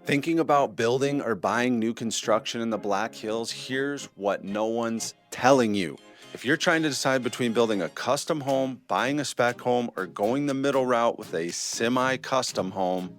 Thinking about building or buying new construction in the Black Hills, here's what no one's telling you. If you're trying to decide between building a custom home, buying a spec home, or going the middle route with a semi custom home,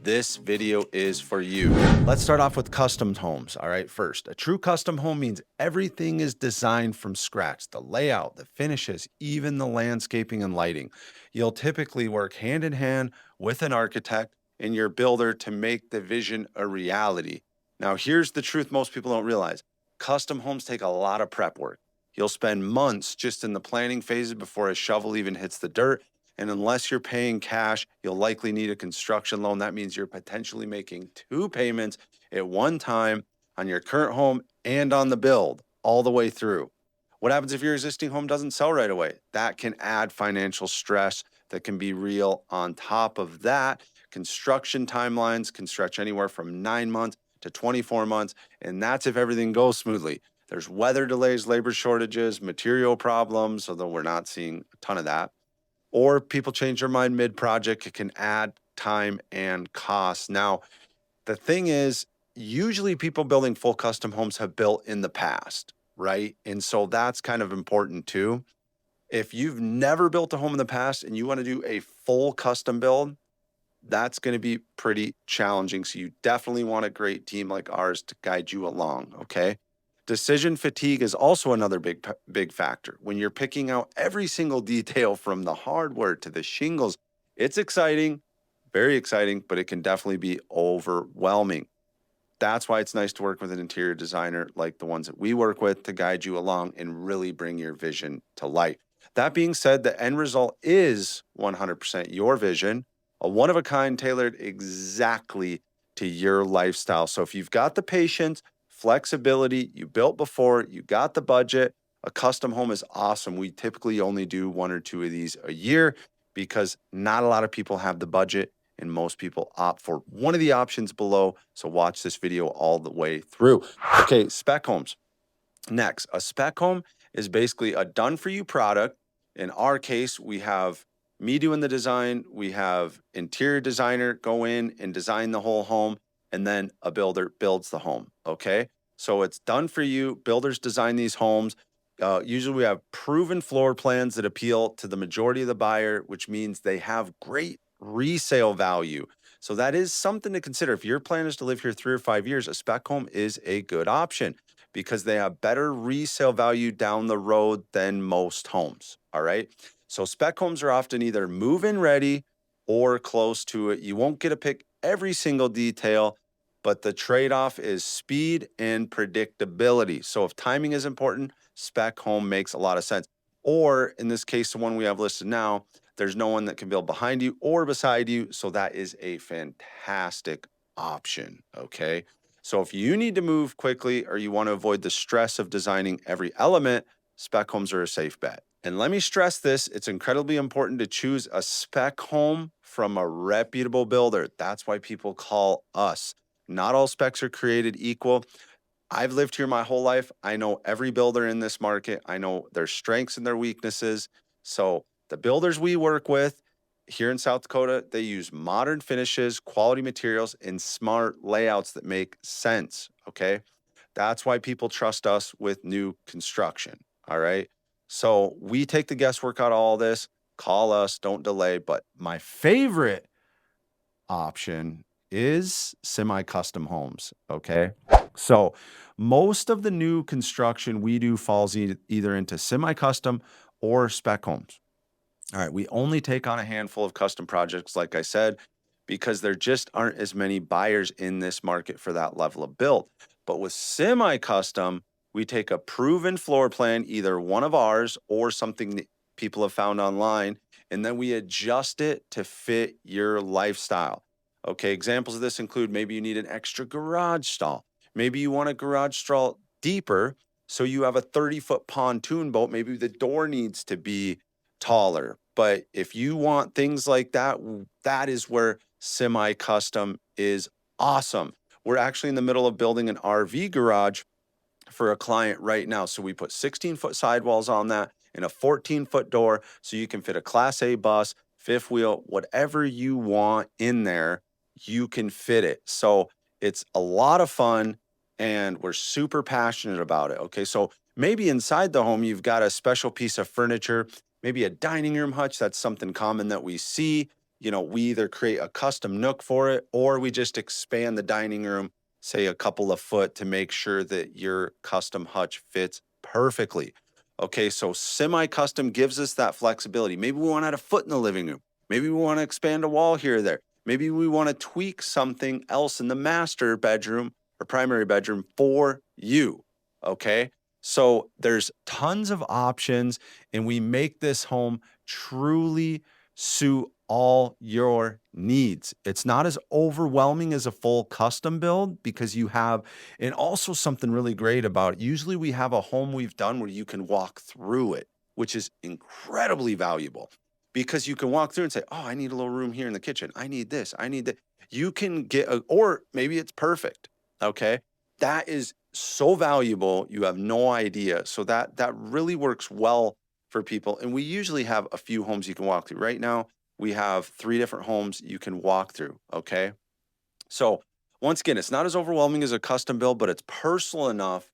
this video is for you. Let's start off with custom homes. All right, first, a true custom home means everything is designed from scratch, the layout, the finishes, even the landscaping and lighting. You'll typically work hand in hand with an architect and your builder to make the vision a reality. Now, here's the truth most people don't realize: custom homes take a lot of prep work. You'll spend months just in the planning phases before a shovel even hits the dirt. And unless you're paying cash, you'll likely need a construction loan. That means you're potentially making two payments at one time on your current home and on the build all the way through. What happens if your existing home doesn't sell right away? That can add financial stress that can be real. On top of that, construction timelines can stretch anywhere from 9 months to 24 months. And that's if everything goes smoothly. There's weather delays, labor shortages, material problems, although we're not seeing a ton of that. Or people change their mind mid project. It can add time and cost. Now, the thing is, usually people building full custom homes have built in the past, right? And so that's kind of important too. If you've never built a home in the past and you want to do a full custom build, that's going to be pretty challenging. So you definitely want a great team like ours to guide you along, okay? Decision fatigue is also another big factor. When you're picking out every single detail from the hardware to the shingles, it's exciting, very exciting, but it can definitely be overwhelming. That's why it's nice to work with an interior designer like the ones that we work with to guide you along and really bring your vision to life. That being said, the end result is 100% your vision, a one of a kind tailored exactly to your lifestyle. So if you've got the patience, flexibility, you built before, you got the budget, a custom home is awesome. We typically only do one or two of these a year because not a lot of people have the budget and most people opt for one of the options below. So watch this video all the way through. Okay, spec homes. Next, a spec home is basically a done for you product. In our case, we have me doing the design, we have interior designer go in and design the whole home, and then a builder builds the home. Okay, so it's done for you. Builders design these homes. Usually we have proven floor plans that appeal to the majority of the buyer, which means they have great resale value. So that is something to consider. If your plan is to live here 3 or 5 years, a spec home is a good option because they have better resale value down the road than most homes. All right. So spec homes are often either move-in ready or close to it. You won't get to pick every single detail, but the trade-off is speed and predictability. So if timing is important, spec home makes a lot of sense. Or in this case, the one we have listed now, there's no one that can build behind you or beside you. So that is a fantastic option. Okay. So if you need to move quickly or you want to avoid the stress of designing every element, spec homes are a safe bet. And let me stress this, it's incredibly important to choose a spec home from a reputable builder. That's why people call us. Not all specs are created equal. I've lived here my whole life. I know every builder in this market. I know their strengths and their weaknesses. So the builders we work with here in South Dakota, they use modern finishes, quality materials, and smart layouts that make sense. Okay. That's why people trust us with new construction. All right. So we take the guesswork out of all this. Call us, don't delay. But my favorite option is semi-custom homes. Okay. So most of the new construction we do falls either into semi-custom or spec homes. All right. We only take on a handful of custom projects, like I said, because there just aren't as many buyers in this market for that level of build. But with semi custom, we take a proven floor plan, either one of ours or something that people have found online, and then we adjust it to fit your lifestyle. Okay. Examples of this include maybe you need an extra garage stall. Maybe you want a garage stall deeper. So you have a 30-foot pontoon boat. Maybe the door needs to be taller. But if you want things like that, that is where semi-custom is awesome. We're actually in the middle of building an RV garage for a client right now. So we put 16-foot sidewalls on that and a 14-foot door so you can fit a Class A bus, fifth wheel, whatever you want in there, you can fit it. So It's a lot of fun and we're super passionate about it. Okay. So maybe inside the home, you've got a special piece of furniture, maybe a dining room hutch. That's something common that we see. We either create a custom nook for it or we just expand the dining room, say a couple of foot to make sure that your custom hutch fits perfectly. Okay, so semi-custom gives us that flexibility. Maybe we want to add a foot in the living room. Maybe we want to expand a wall here or there. Maybe we want to tweak something else in the master bedroom or primary bedroom for you. Okay, so there's tons of options, and we make this home truly suit all your needs. It's not as overwhelming as a full custom build because you have, and also something really great about it, usually we have a home we've done where you can walk through it, which is incredibly valuable because you can walk through and say, oh, I need a little room here in the kitchen. I need this. I need that. You can get, or maybe it's perfect. Okay. That is so valuable. You have no idea. So that really works well for people. And we usually have a few homes you can walk through. Right now, we have 3 different homes you can walk through. Okay. So once again, it's not as overwhelming as a custom build, but it's personal enough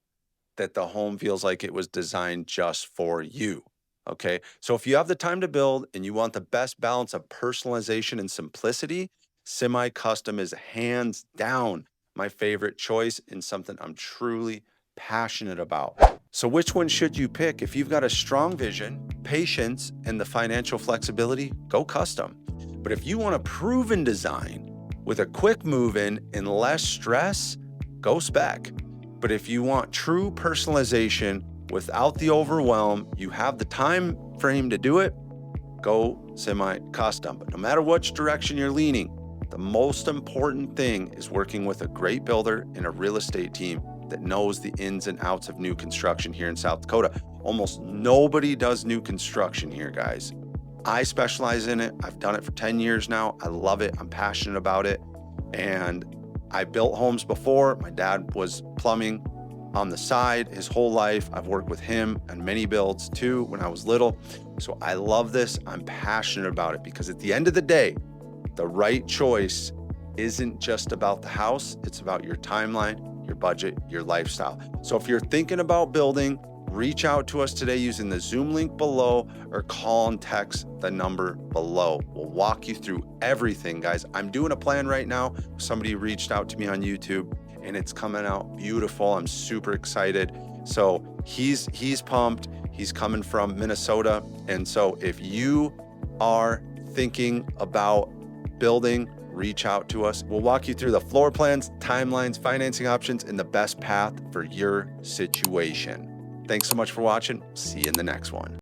that the home feels like it was designed just for you. Okay. So if you have the time to build and you want the best balance of personalization and simplicity, semi custom is hands down my favorite choice and something I'm truly passionate about. So, which one should you pick? If you've got a strong vision, patience, and the financial flexibility, go custom. But if you want a proven design with a quick move in and less stress, go spec. But if you want true personalization without the overwhelm, you have the time frame to do it, go semi-custom. But no matter which direction you're leaning, the most important thing is working with a great builder and a real estate team that knows the ins and outs of new construction here in South Dakota. Almost nobody does new construction here, guys. I specialize in it. I've done it for 10 years now. I love it. I'm passionate about it. And I built homes before. My dad was plumbing on the side his whole life. I've worked with him on many builds too when I was little. So I love this. I'm passionate about it because at the end of the day, the right choice isn't just about the house. It's about your timeline, your budget, your lifestyle. So if you're thinking about building, reach out to us today using the Zoom link below or call and text the number below. We'll walk you through everything, guys. I'm doing a plan right now. Somebody reached out to me on YouTube and it's coming out beautiful. I'm super excited. So he's pumped. He's coming from Minnesota. And so if you are thinking about building, reach out to us. We'll walk you through the floor plans, timelines, financing options, and the best path for your situation. Thanks so much for watching. See you in the next one.